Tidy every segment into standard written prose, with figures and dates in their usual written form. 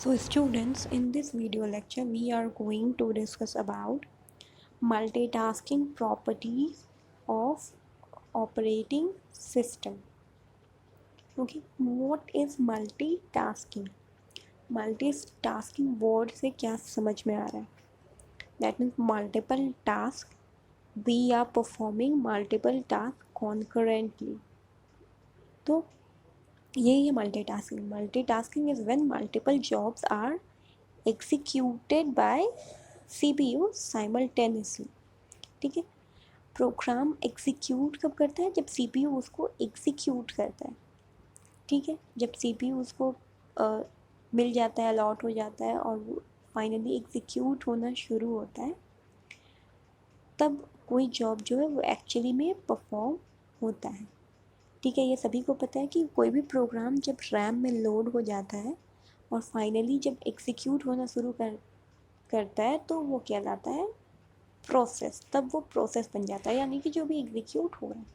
So students, in this video lecture we are going to discuss about multitasking properties of operating system. Okay, what is multitasking? Multitasking word से क्या समझ में आ रहा है? That means multiple tasks. We are performing multiple tasks concurrently. तो यही है multitasking. Multitasking is when multiple jobs are executed by CPU simultaneously. ठीक है. प्रोग्राम एग्जीक्यूट कब करता है? जब CPU उसको एग्जीक्यूट करता है. ठीक है. जब CPU उसको मिल जाता है, अलॉट हो जाता है और वो फाइनली एग्जीक्यूट होना शुरू होता है, तब कोई जॉब जो है वो एक्चुअली में परफॉर्म होता है. ठीक है. ये सभी को पता है कि कोई भी प्रोग्राम जब रैम में लोड हो जाता है और फाइनली जब एग्जीक्यूट होना शुरू करता है तो वो कहलाता है प्रोसेस. तब वो प्रोसेस बन जाता है, यानी कि जो भी एग्जीक्यूट हो रहा है.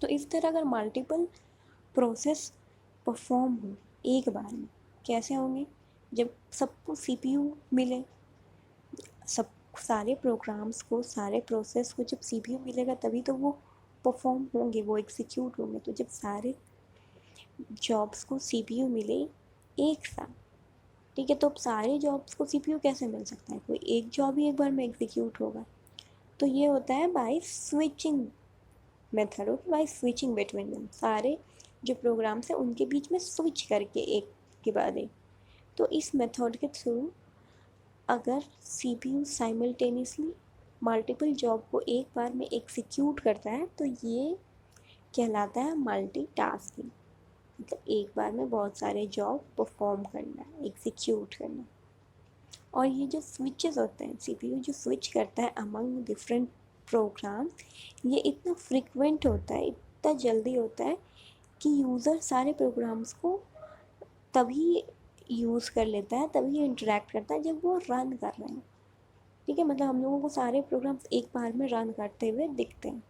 तो इस तरह अगर मल्टीपल प्रोसेस परफॉर्म हो एक बार में, कैसे होंगे? जब सबको CPU मिले, सब सारे प्रोग्राम्स को, सारे प्रोसेस को जब CPU मिलेगा तभी तो वो परफॉर्म होंगे, वो एग्जीक्यूट होंगे. तो जब सारे जॉब्स को CPU मिले एक साथ, ठीक है, तो अब सारे जॉब्स को CPU कैसे मिल सकता है? कोई एक जॉब ही एक बार में एग्जीक्यूट होगा. तो ये होता है by switching method. Okay, by switching between them. सारे जो प्रोग्राम्स हैं उनके बीच में स्विच करके एक के बाद एक. तो इस मेथड के थ्रू अगर CPU साइमल्टेनियसली मल्टीपल जॉब को एक बार में एग्जीक्यूट करता है तो ये कहलाता है मल्टीटास्किंग. मतलब एक बार में बहुत सारे जॉब परफॉर्म करना, एग्जीक्यूट करना. और ये जो स्विचेस होते हैं, CPU जो स्विच करता है अमंग डिफरेंट प्रोग्राम, ये इतना फ्रिक्वेंट होता है, इतना जल्दी होता है कि यूज़र सारे प्रोग्राम्स को तभी यूज़ कर लेता है, तभी इंटरेक्ट करता है जब वो रन कर रहे हैं. ठीक है. मतलब हम लोगों को सारे प्रोग्राम्स एक बार में रन करते हुए दिखते हैं.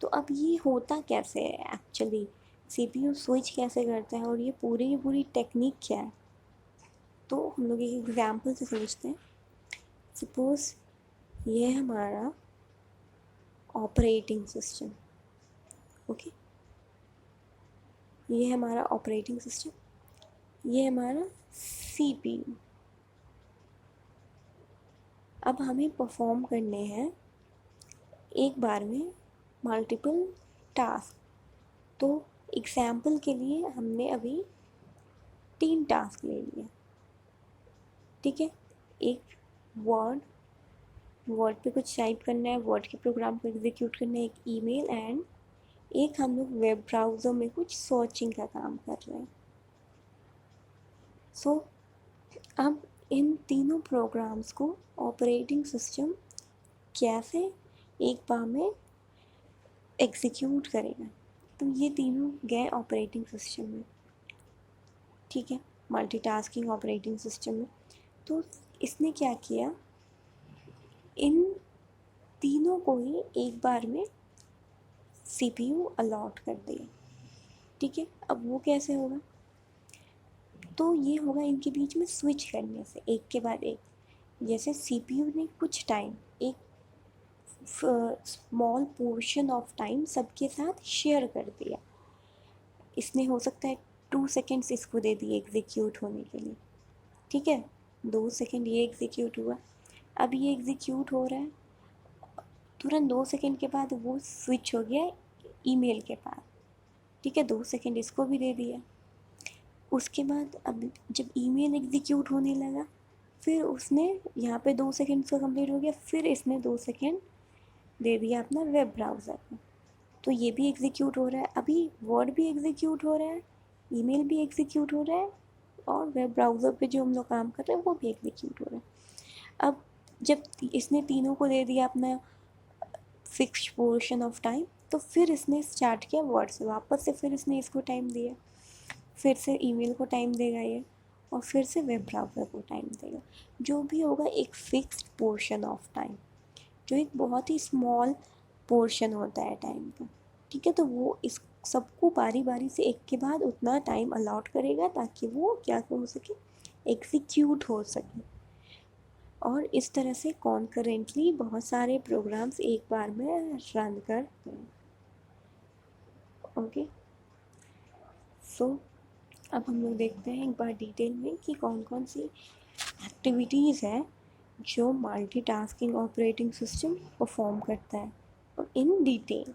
तो अब ये होता कैसे है एक्चुअली? CPU स्विच कैसे करता है और ये पूरी की पूरी टेक्निक क्या है? तो हम लोग एक एग्जाम्पल से समझते हैं. सपोज ये हमारा ऑपरेटिंग सिस्टम. ओके, ये हमारा ऑपरेटिंग सिस्टम, ये हमारा CPU. अब हमें परफॉर्म करने हैं एक बार में मल्टीपल टास्क. तो एग्जाम्पल के लिए हमने अभी 3 टास्क ले लिए. ठीक है. एक वर्ड पे कुछ टाइप करना है, वर्ड के प्रोग्राम को एग्जीक्यूट करना है, एक ईमेल, एंड एक हम लोग वेब ब्राउज़र में कुछ सर्चिंग का काम कर रहे हैं. सो अब इन तीनों प्रोग्राम्स को ऑपरेटिंग सिस्टम कैसे एक बार में एग्जीक्यूट करेगा? तो ये तीनों गए ऑपरेटिंग सिस्टम में. ठीक है. मल्टीटास्किंग ऑपरेटिंग सिस्टम में. तो इसने क्या किया, इन तीनों को ही एक बार में CPU अलॉट कर दिया. ठीक है. अब वो कैसे होगा? तो ये होगा इनके बीच में स्विच करने से, एक के बाद एक. जैसे CPU ने कुछ टाइम, एक स्मॉल पोर्शन ऑफ टाइम सबके साथ शेयर कर दिया. इसने हो सकता है 2 सेकेंड्स इसको दे दिए एग्जीक्यूट होने के लिए. ठीक है. 2 सेकेंड ये एग्जीक्यूट हुआ. अब ये एग्जीक्यूट हो रहा है, तुरंत 2 सेकेंड के बाद वो स्विच हो गया ईमेल के पास. ठीक है. 2 सेकेंड इसको भी दे दिया. उसके बाद अब जब ईमेल एग्जीक्यूट होने लगा, फिर उसने यहाँ पे 2 सेकेंड का कंप्लीट हो गया, फिर इसने 2 सेकेंड दे दिया अपना वेब ब्राउज़र को. तो ये भी एग्जीक्यूट हो रहा है. अभी वर्ड भी एग्जीक्यूट हो रहा है, ईमेल भी एग्जीक्यूट हो रहा है, और वेब ब्राउज़र पे जो हम लोग काम कर रहे हैं वो भी एग्जीक्यूट हो रहा है. अब जब इसने तीनों को दे दिया अपना फिक्स्ड पोर्शन ऑफ टाइम, तो फिर इसने स्टार्ट किया वर्ड से वापस से, फिर इसने इसको टाइम दिया, फिर से ईमेल को टाइम देगा ये, और फिर से वेब ब्राउज़र को टाइम देगा. जो भी होगा एक फिक्स्ड पोर्शन ऑफ टाइम, जो एक बहुत ही स्मॉल पोर्शन होता है टाइम का. ठीक है. तो वो इस सबको बारी बारी से एक के बाद उतना टाइम अलॉट करेगा ताकि वो क्या हो सके, एग्जीक्यूट हो सके, और इस तरह से कॉन्करेंटली बहुत सारे प्रोग्राम्स एक बार में रन कर दें। ओके, सो अब हम लोग देखते हैं एक बार डिटेल में कि कौन कौन सी एक्टिविटीज़ है जो मल्टीटास्किंग ऑपरेटिंग सिस्टम परफॉर्म करता है, और इन डिटेल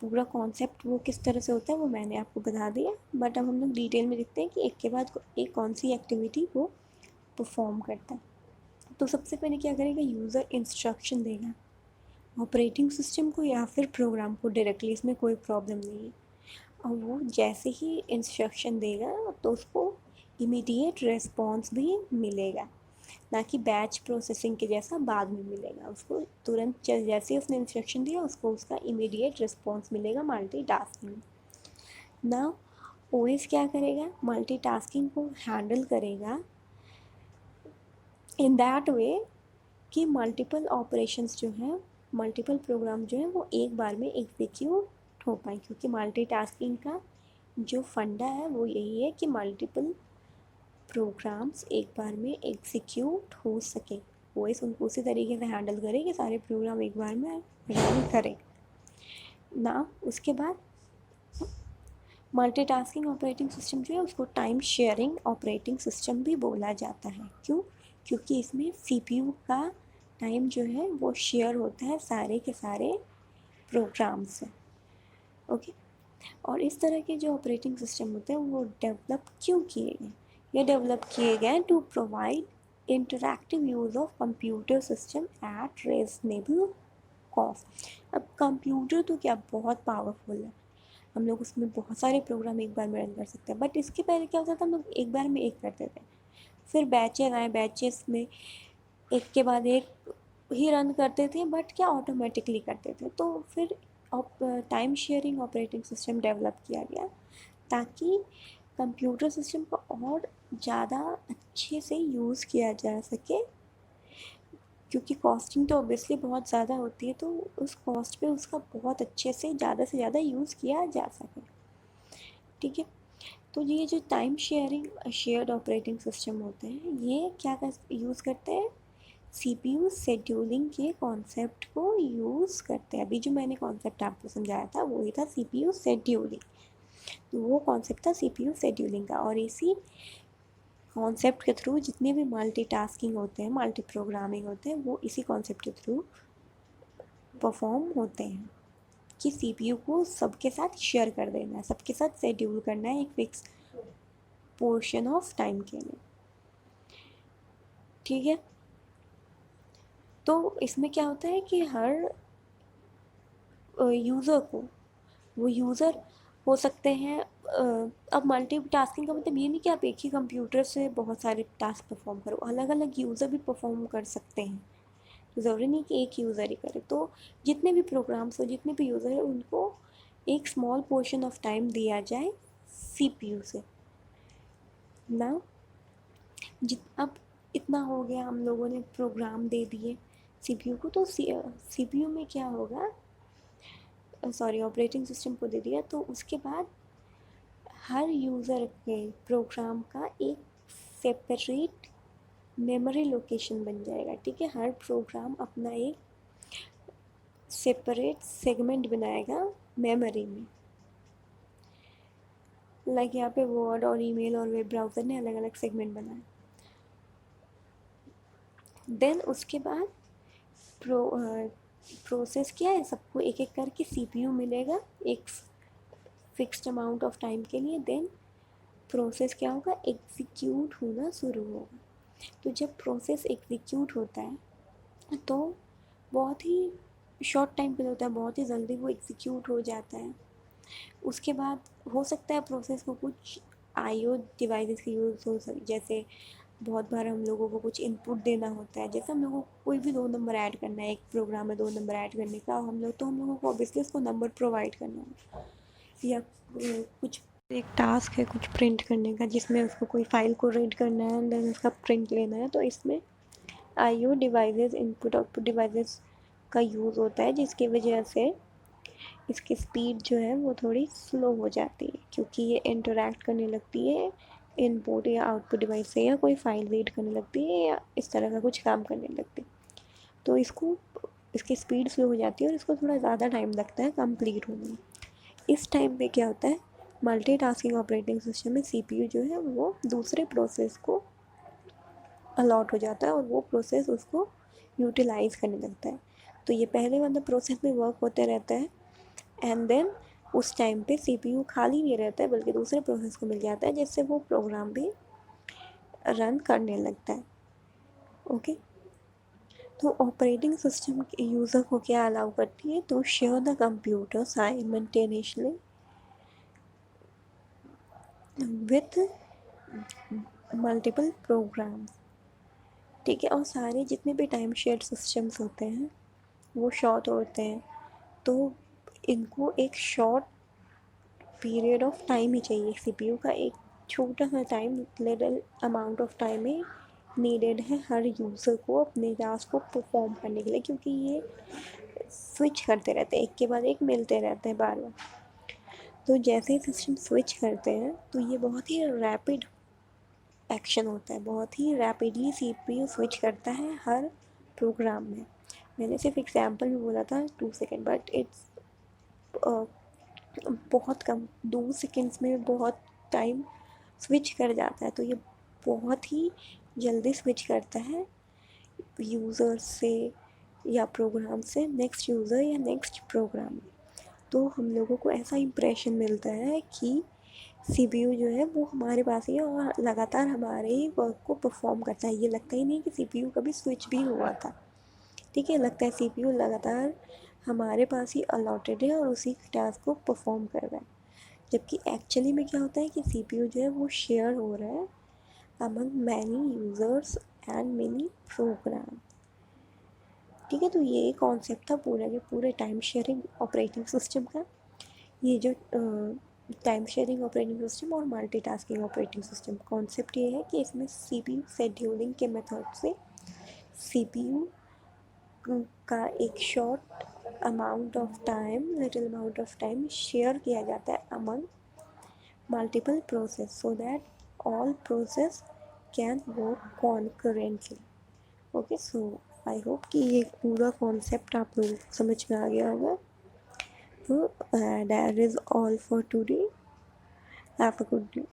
पूरा कॉन्सेप्ट वो किस तरह से होता है वो मैंने आपको बता दिया। बट अब हम लोग डिटेल में देखते हैं कि एक के बाद एक कौन सी एक्टिविटी वो परफॉर्म करता है। तो सबसे पहले क्या करेगा, यूज़र इंस्ट्रक्शन देगा ऑपरेटिंग सिस्टम को या फिर प्रोग्राम को डायरेक्टली, इसमें कोई प्रॉब्लम नहीं है। और वो जैसे ही इंस्ट्रक्शन देगा तो उसको इमीडिएट रिस्पॉन्स भी मिलेगा, ना कि बैच प्रोसेसिंग के जैसा बाद में मिलेगा। उसको तुरंत जैसे ही उसने इंस्ट्रक्शन दिया उसको उसका इमीडिएट रिस्पॉन्स मिलेगा मल्टीटास्किंग। ना ओएस क्या करेगा, मल्टीटास्किंग को हैंडल करेगा इन दैट वे कि मल्टीपल ऑपरेशंस जो हैं, मल्टीपल प्रोग्राम जो हैं वो एक बार में एग्जीक्यूट हो पाए, क्योंकि मल्टीटास्किंग का जो फंडा है वो यही है कि मल्टीपल प्रोग्राम्स एक बार में एग्जीक्यूट हो सके। ओएस उनको उसी तरीके से हैंडल करे कि सारे प्रोग्राम एक बार में रन करे ना। उसके बाद मल्टीटास्किंग ऑपरेटिंग सिस्टम जो है उसको टाइम शेयरिंग ऑपरेटिंग सिस्टम भी बोला जाता है। क्यों? क्योंकि इसमें सीपीयू का टाइम जो है वो शेयर होता है सारे के सारे प्रोग्राम से। ओके, और इस तरह के जो ऑपरेटिंग सिस्टम होते हैं वो डेवलप क्यों किए गए? ये डेवलप किए गए to provide interactive use of computer system at reasonable cost. अब कंप्यूटर तो क्या बहुत पावरफुल है, हम लोग उसमें बहुत सारे प्रोग्राम एक बार में रन कर सकते हैं। बट इसके पहले क्या होता था, हम लोग एक बार में एक करते थे, फिर बैचेस आए, बैचेस में एक के बाद एक ही रन करते थे, बट क्या ऑटोमेटिकली करते थे। तो फिर time sharing operating system develop किया गया ताकि कंप्यूटर सिस्टम को और ज़्यादा अच्छे से यूज़ किया जा सके, क्योंकि कॉस्टिंग तो ऑब्वियसली बहुत ज़्यादा होती है, तो उस कॉस्ट पे उसका बहुत अच्छे से ज़्यादा यूज़ किया जा सके। ठीक है, तो ये जो time sharing shared operating system होते हैं ये क्या यूज़ करते हैं, सीपीयू शेड्यूलिंग के कॉन्सेप्ट को यूज़ करते हैं। अभी जो मैंने कॉन्सेप्ट आपको समझाया था वही था सीपीयू शेड्यूलिंग, तो वो कॉन्सेप्ट था सीपीयू शेड्यूलिंग का। और इसी कॉन्सेप्ट के थ्रू जितने भी मल्टीटास्किंग होते हैं, मल्टी प्रोग्रामिंग होते हैं, वो इसी कॉन्सेप्ट के थ्रू परफॉर्म होते हैं कि सीपीयू को सबके साथ शेयर कर देना है, सबके साथ शेड्यूल करना है एक फिक्स पोर्शन ऑफ टाइम के लिए। ठीक है, तो इसमें क्या होता है कि हर यूज़र को, वो यूज़र हो सकते हैं, अब मल्टीटास्किंग का मतलब ये नहीं कि आप एक ही कंप्यूटर से बहुत सारे टास्क परफॉर्म करो, अलग अलग यूज़र भी परफॉर्म कर सकते हैं, तो ज़रूरी नहीं कि एक यूज़र ही करे। तो जितने भी प्रोग्राम्स हो, जितने भी यूज़र हैं, उनको एक स्मॉल पोर्शन ऑफ टाइम दिया जाए सीपीयू से ना। अब इतना हो गया, हम लोगों ने प्रोग्राम दे दिए सीपीयू को, तो सीपीयू में क्या होगा, सॉरी ऑपरेटिंग सिस्टम को दे दिया, तो उसके बाद हर यूज़र के प्रोग्राम का एक सेपरेट मेमोरी लोकेशन बन जाएगा। ठीक है, हर प्रोग्राम अपना एक सेपरेट सेगमेंट बनाएगा मेमोरी में। लाइक यहाँ पे वर्ड और ईमेल और वेब ब्राउज़र ने अलग अलग सेगमेंट बनाए। देन उसके बाद प्रोसेस क्या है, सबको एक एक करके सीपीयू मिलेगा एक फिक्स्ड अमाउंट ऑफ टाइम के लिए। देन प्रोसेस क्या होगा, एग्जीक्यूट होना शुरू होगा। तो जब प्रोसेस एग्जीक्यूट होता है तो बहुत ही शॉर्ट टाइम के लिए होता है, बहुत ही जल्दी वो एग्जीक्यूट हो जाता है। उसके बाद हो सकता है प्रोसेस को कुछ आईओ डिवाइसेस का यूज़ हो जैसे बहुत बार हम लोगों को कुछ इनपुट देना होता है, जैसे हम लोगों को कोई भी 2 नंबर ऐड करना है, एक प्रोग्राम में 2 नंबर ऐड करने का, हम लोगों को ऑब्वियसली उसको नंबर प्रोवाइड करना है, या कुछ एक टास्क है कुछ प्रिंट करने का जिसमें उसको कोई फाइल को रीड करना है देन उसका प्रिंट लेना है, तो इसमें IO devices, input output devices का यूज़ होता है, जिसकी वजह से इसकी स्पीड जो है वो थोड़ी स्लो हो जाती है, क्योंकि ये इंटरेक्ट करने लगती है इनपुट या आउटपुट डिवाइस से या कोई फाइल रीड करने लगती है या इस तरह का कुछ काम करने लगती है, तो इसकी स्पीड स्लो हो जाती है और इसको थोड़ा ज़्यादा टाइम लगता है कंप्लीट होने में। इस टाइम पे क्या होता है, मल्टीटास्किंग ऑपरेटिंग सिस्टम में सीपीयू जो है वो दूसरे प्रोसेस को अलॉट हो जाता है और वो प्रोसेस उसको यूटिलाइज करने लगता है। तो ये पहले वाला प्रोसेस में वर्क होते रहता है एंड देन उस टाइम पे सीपीयू खाली नहीं रहता है बल्कि दूसरे प्रोसेस को मिल जाता है जिससे वो प्रोग्राम भी रन करने लगता है। ओके, तो ऑपरेटिंग सिस्टम यूज़र को क्या अलाउ करती है, तो share the computer simultaneously with multiple programs. ठीक है, और सारे जितने भी टाइम शेयर सिस्टम्स होते हैं वो शॉर्ट होते हैं, तो इनको एक शॉर्ट पीरियड ऑफ टाइम ही चाहिए। सीपीयू का एक छोटा सा time, little amount of time he needed है हर यूज़र को अपने टास्क को परफॉर्म करने के लिए, क्योंकि ये स्विच करते रहते हैं, एक के बाद एक मिलते रहते हैं बार बार। तो जैसे ही सिस्टम स्विच करते हैं तो ये बहुत ही रैपिड एक्शन होता है, बहुत ही रैपिडली सीपीयू स्विच करता है हर प्रोग्राम में। मैंने सिर्फ एग्जांपल में बोला था 2 सेकेंड, बट इट्स बहुत कम, 2 सेकेंड्स में बहुत टाइम स्विच कर जाता है। तो ये बहुत ही जल्दी स्विच करता है यूज़र से या प्रोग्राम से नेक्स्ट यूज़र या नेक्स्ट प्रोग्राम। तो हम लोगों को ऐसा इम्प्रेशन मिलता है कि सीपीयू जो है वो हमारे पास ही है और लगातार हमारे ही वर्क को परफॉर्म करता है। ये लगता ही नहीं कि सीपीयू कभी स्विच भी हुआ था। ठीक है, लगता है सीपीयू लगातार हमारे पास ही अलॉटेड है और उसी टास्क को परफॉर्म कर रहा है, जबकि एक्चुअली में क्या होता है कि सीपीयू जो है वो शेयर हो रहा है among many users and many program. ठीक है, तो ये कॉन्सेप्ट था पूरा के पूरे टाइम शेयरिंग ऑपरेटिंग सिस्टम का। ये जो टाइम शेयरिंग ऑपरेटिंग सिस्टम और मल्टीटास्किंग ऑपरेटिंग सिस्टम, कॉन्सेप्ट ये है कि इसमें सीपीयू शेड्यूलिंग के मेथड से सीपीयू का एक short amount of time, little amount of time share किया जाता है among multiple process so that all process can work concurrently. Okay, so I hope कि ये पूरा कॉन्सेप्ट आप लोगों को समझ में आ गया होगा। तो that is all for today. Have a good day.